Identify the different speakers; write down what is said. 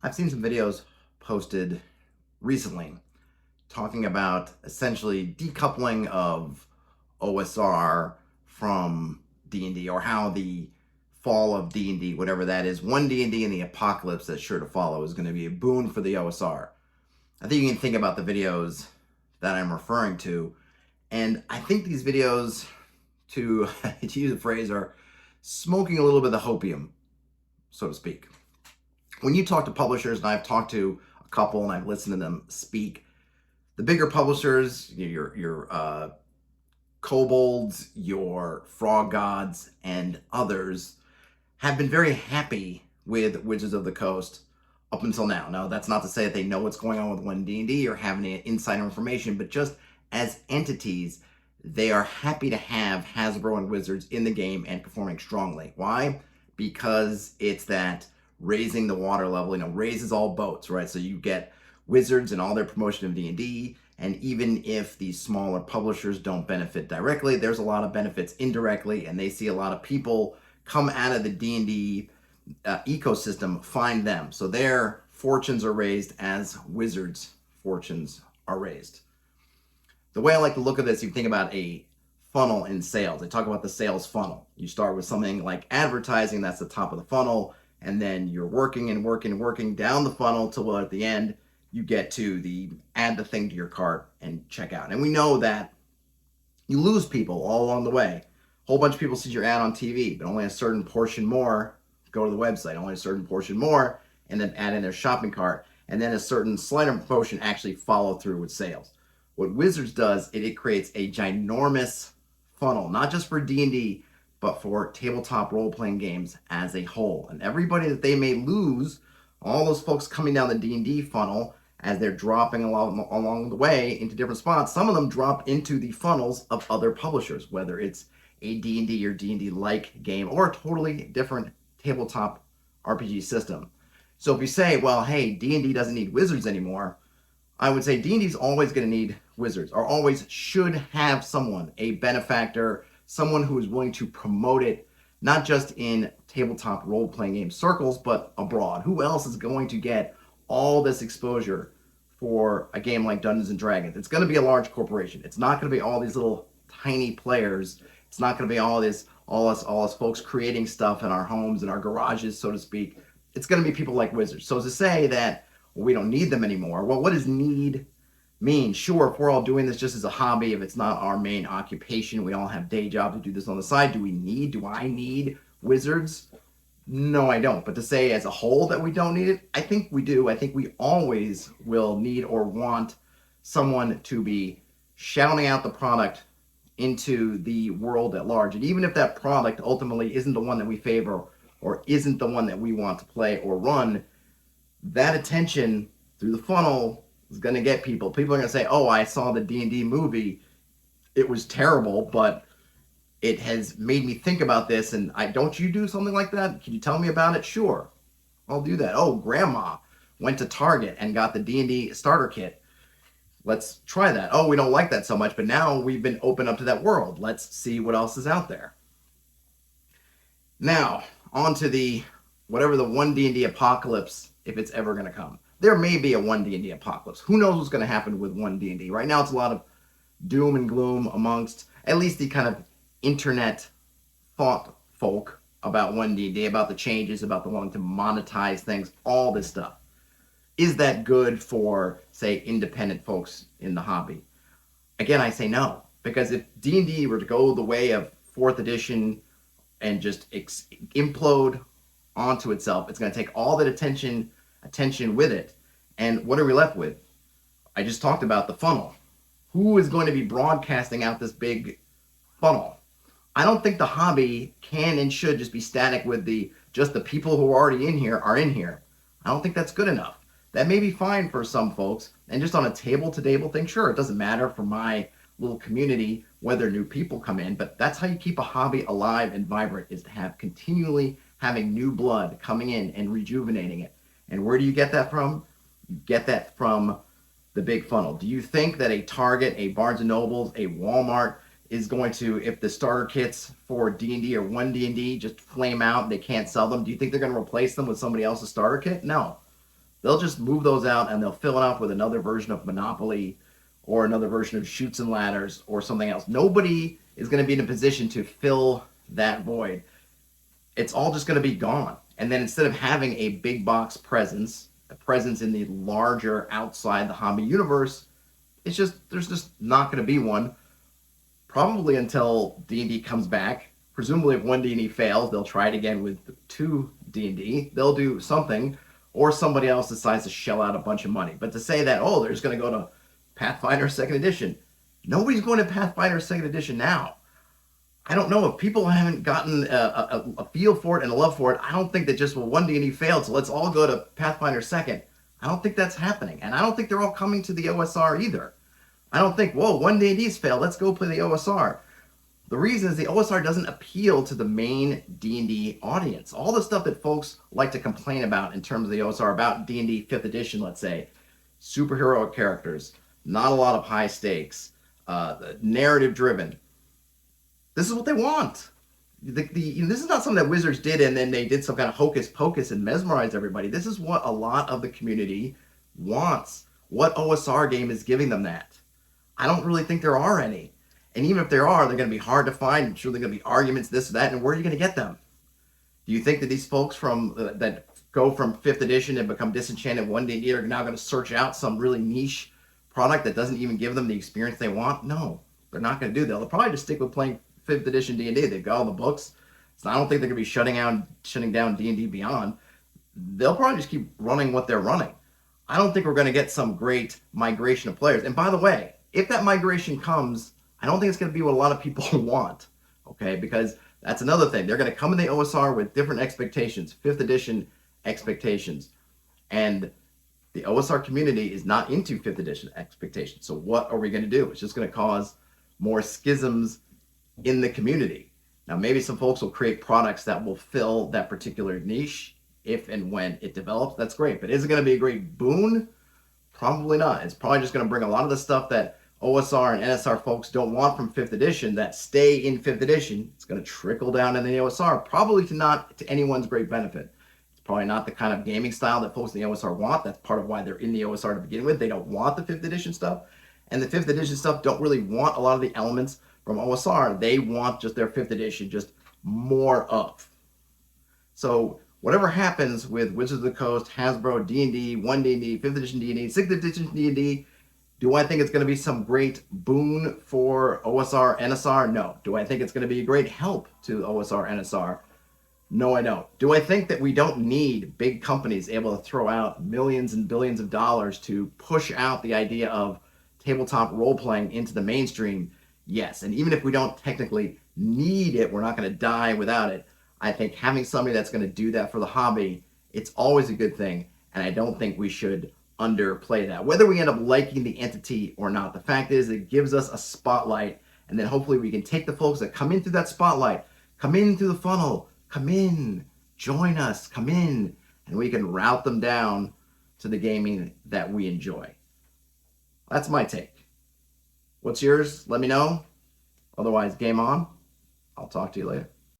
Speaker 1: I've seen some videos posted recently talking about essentially decoupling of OSR from D&D, or how the fall of D&D, whatever that is, OneD&D and the apocalypse that's sure to follow is going to be a boon for the OSR. I think you can think about the videos that I'm referring to, and I think these videos, to, to use a phrase, are smoking a little bit of the hopium, so to speak. When you talk to publishers, and I've talked to a couple and I've listened to them speak, the bigger publishers, your kobolds, your frog gods, and others, have been very happy with Wizards of the Coast up until now. Now, that's not to say that they know what's going on with OneD&D or have any insider information, but just as entities, they are happy to have Hasbro and Wizards in the game and performing strongly. Why? Because it's that raising the water level, raises all boats, right? So you get Wizards and all their promotion of D&D, and even if these smaller publishers don't benefit directly, there's a lot of benefits indirectly, and they see a lot of people come out of the D&D ecosystem find them. So their fortunes are raised as Wizards' fortunes are raised. The way I like to look at this, you think about a funnel in sales. I talk about the sales funnel. You start with something like advertising, that's the top of the funnel, and then you're working and working and working down the funnel till, well, at the end, you get to the add the thing to your cart and check out. And we know that you lose people all along the way. A whole bunch of people see your ad on TV, but only a certain portion more go to the website, only a certain portion more, and then add in their shopping cart, and then a certain slighter portion actually follow through with sales. What Wizards does, it creates a ginormous funnel, not just for D&D, but for tabletop role-playing games as a whole. And everybody that they may lose, all those folks coming down the D&D funnel, as they're dropping along the way into different spots, some of them drop into the funnels of other publishers, whether it's a D&D or D&D-like game or a totally different tabletop RPG system. So if you say, well, hey, D&D doesn't need Wizards anymore, I would say D&D is always going to need Wizards, or always should have someone, a benefactor, someone who is willing to promote it, not just in tabletop role-playing game circles, but abroad. Who else is going to get all this exposure for a game like Dungeons and Dragons? It's going to be a large corporation. It's not going to be all these little tiny players. It's not going to be all us folks creating stuff in our homes and our garages, so to speak. It's going to be people like Wizards. So to say that we don't need them anymore, well, what does need mean? Sure, if we're all doing this just as a hobby, if it's not our main occupation, we all have day jobs to do this on the side. Do I need Wizards? No, I don't. But to say as a whole that we don't need it, I think we do. I think we always will need or want someone to be shouting out the product into the world at large. And even if that product ultimately isn't the one that we favor or isn't the one that we want to play or run, that attention through the funnel is going to get people. People are going to say, oh, I saw the D&D movie. It was terrible, but it has made me think about this. And don't you do something like that? Can you tell me about it? Sure, I'll do that. Oh, grandma went to Target and got the D&D starter kit. Let's try that. Oh, we don't like that so much, but now we've been open up to that world. Let's see what else is out there. Now, on to the whatever the OneD&D apocalypse, if it's ever going to come. There may be a OneD&D apocalypse. Who knows what's going to happen with OneD&D? Right now, it's a lot of doom and gloom amongst at least the kind of internet thought folk about OneD&D, about the changes, about the wanting to monetize things, all this stuff. Is that good for, say, independent folks in the hobby? Again, I say no, because if D&D were to go the way of 4th edition and just implode onto itself, it's going to take all that attention with it. And what are we left with? I just talked about the funnel. Who is going to be broadcasting out this big funnel? I don't think the hobby can and should just be static with just the people who are already in here are in here. I don't think that's good enough. That may be fine for some folks, and just on a table-to-table thing, sure, it doesn't matter for my little community whether new people come in, but that's how you keep a hobby alive and vibrant, is to have continually having new blood coming in and rejuvenating it. And where do you get that from? You get that from the big funnel. Do you think that a Target, a Barnes & Nobles, a Walmart is going to, if the starter kits for D&D or OneD&D just flame out and they can't sell them, do you think they're going to replace them with somebody else's starter kit? No. They'll just move those out and they'll fill it up with another version of Monopoly or another version of Chutes and Ladders or something else. Nobody is going to be in a position to fill that void. It's all just going to be gone. And then instead of having a big box presence, a presence in the larger outside the hobby universe, there's just not going to be one. Probably until D&D comes back. Presumably, if OneD&D fails, they'll try it again with 2D&D. They'll do something, or somebody else decides to shell out a bunch of money. But to say that, oh, they're just going to go to Pathfinder 2nd Edition. Nobody's going to Pathfinder 2nd Edition now. I don't know if people haven't gotten a feel for it and a love for it. I don't think that just, well, OneD&D failed, so let's all go to Pathfinder 2nd. I don't think that's happening. And I don't think they're all coming to the OSR either. I don't think, whoa, OneD&D's failed, let's go play the OSR. The reason is the OSR doesn't appeal to the main D&D audience. All the stuff that folks like to complain about in terms of the OSR, about D&D 5th edition, let's say, superhero characters, not a lot of high stakes, narrative driven. This is what they want. This is not something that Wizards did and then they did some kind of hocus pocus and mesmerized everybody. This is what a lot of the community wants. What OSR game is giving them that? I don't really think there are any. And even if there are, they're going to be hard to find. I'm sure there are going to be arguments, this or that, and where are you going to get them? Do you think that these folks that go from 5th edition and become disenchanted OneD&D are now going to search out some really niche product that doesn't even give them the experience they want? No, they're not going to do that. They'll probably just stick with playing 5th edition D&D. They've got all the books. So I don't think they're going to be shutting down D&D Beyond. They'll probably just keep running what they're running. I don't think we're going to get some great migration of players. And by the way, if that migration comes, I don't think it's going to be what a lot of people want, okay? Because that's another thing. They're going to come in the OSR with different expectations, 5th edition expectations. And the OSR community is not into 5th edition expectations. So what are we going to do? It's just going to cause more schisms in the community. Now, maybe some folks will create products that will fill that particular niche if and when it develops. That's great. But is it going to be a great boon? Probably not. It's probably just going to bring a lot of the stuff that OSR and NSR folks don't want from 5th edition that stay in 5th edition. It's going to trickle down in the OSR, probably to anyone's great benefit. It's probably not the kind of gaming style that folks in the OSR want. That's part of why they're in the OSR to begin with. They don't want the 5th edition stuff. And the 5th edition stuff don't really want a lot of the elements from OSR. They want just their 5th edition, just more of. So whatever happens with Wizards of the Coast, Hasbro, D&D, OneD&D, 5th edition D&D, 6th edition D&D, do I think it's going to be some great boon for OSR, NSR? No. Do I think it's going to be a great help to OSR, NSR? No, I don't. Do I think that we don't need big companies able to throw out millions and billions of dollars to push out the idea of tabletop role-playing into the mainstream? Yes. And even if we don't technically need it, we're not going to die without it. I think having somebody that's going to do that for the hobby, it's always a good thing. And I don't think we should underplay that, whether we end up liking the entity or not. The fact is, it gives us a spotlight, and then hopefully we can take the folks that come in through that spotlight, come in through the funnel, come in, join us, come in, and we can route them down to the gaming that we enjoy. That's my take. What's yours? Let me know. Otherwise, game on. I'll talk to you later.